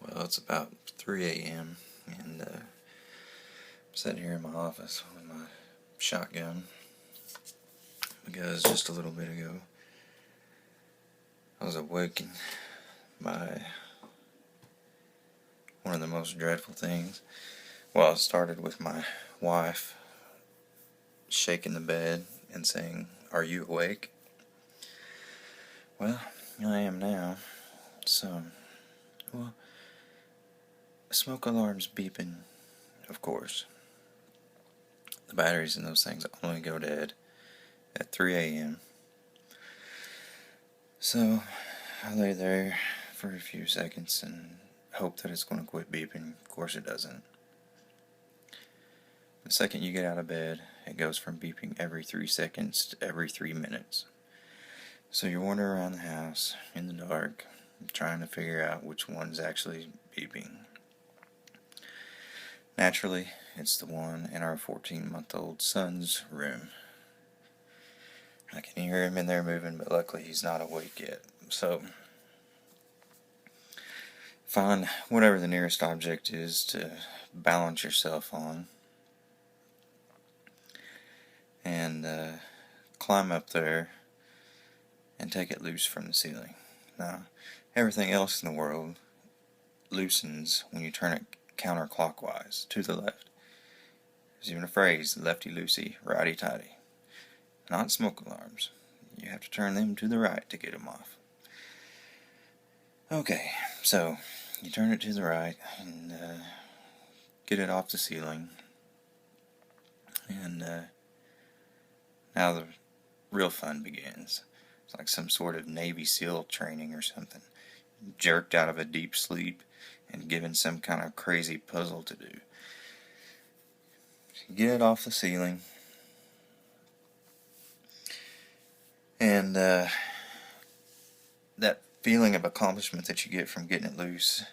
Well, it's about 3 a.m. and I'm sitting here in my office with my shotgun because just a little bit ago I was awakened by one of the most dreadful things. Well, it started with my wife shaking the bed and saying, "Are you awake?" Well, I am now. So, well, smoke alarm's beeping, of course. The batteries in those things only go dead at 3 a.m. So I lay there for a few seconds and hope that it's going to quit beeping. Of course it doesn't. The second you get out of bed, it goes from beeping every 3 seconds to every 3 minutes. So you're wandering around the house in the dark, trying to figure out which one's actually beeping. Naturally, it's the one in our 14-month-old son's room. I can hear him in there moving, but luckily he's not awake yet. So, find whatever the nearest object is to balance yourself on, and climb up there and take it loose from the ceiling. Now, everything else in the world loosens when you turn it counterclockwise to the left. There's even a phrase, lefty-loosey, righty-tighty. Not smoke alarms. You have to turn them to the right to get them off. Okay, so you turn it to the right and get it off the ceiling. And now the real fun begins. It's like some sort of Navy SEAL training or something. Jerked out of a deep sleep and given some kind of crazy puzzle to do. So get it off the ceiling. And that feeling of accomplishment that you get from getting it loose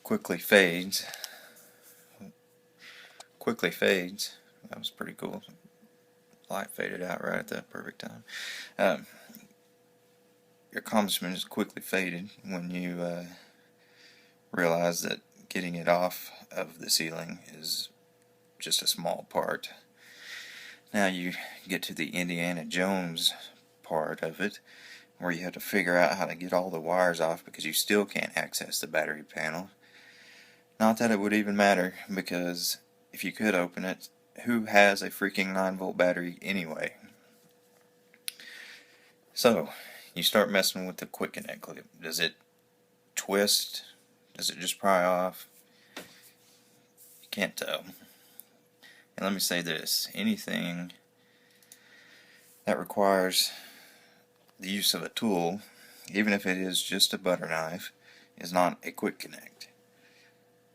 quickly fades. That was pretty cool. Light faded out right at that perfect time. Your accomplishment is quickly faded when you realize that getting it off of the ceiling is just a small part. Now you get to the Indiana Jones part of it, where you have to figure out how to get all the wires off because you still can't access the battery panel. Not that it would even matter, because if you could open it, who has a freaking 9-volt battery anyway? So, you start messing with the quick connect clip. Does it twist? Does it just pry off? You can't tell. And let me say this, anything that requires the use of a tool, even if it is just a butter knife, is not a quick connect.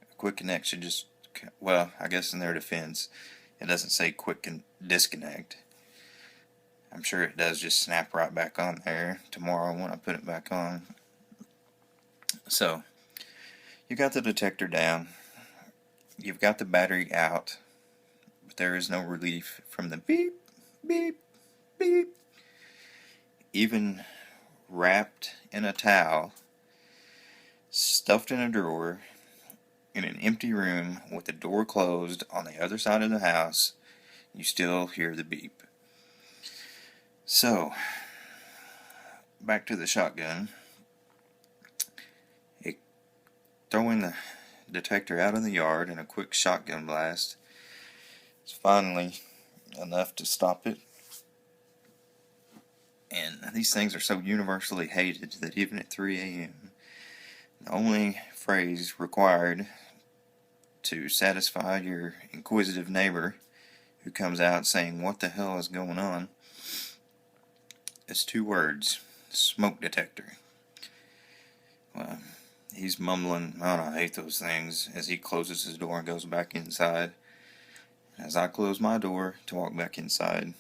A quick connect should just, well, I guess in their defense, it doesn't say quick disconnect. I'm sure it does just snap right back on there tomorrow when I put it back on. So, you got the detector down, you've got the battery out, but there is no relief from the beep, beep, beep. Even wrapped in a towel, stuffed in a drawer, in an empty room with the door closed on the other side of the house, you still hear the beep. So, back to the shotgun. Throwing the detector out in the yard in a quick shotgun blast is finally enough to stop it. And these things are so universally hated that even at 3 a.m., the only phrase required to satisfy your inquisitive neighbor who comes out saying, "What the hell is going on?" is 2 words: smoke detector. Well, he's mumbling, "Oh, I hate those things," as he closes his door and goes back inside. As I close my door to walk back inside,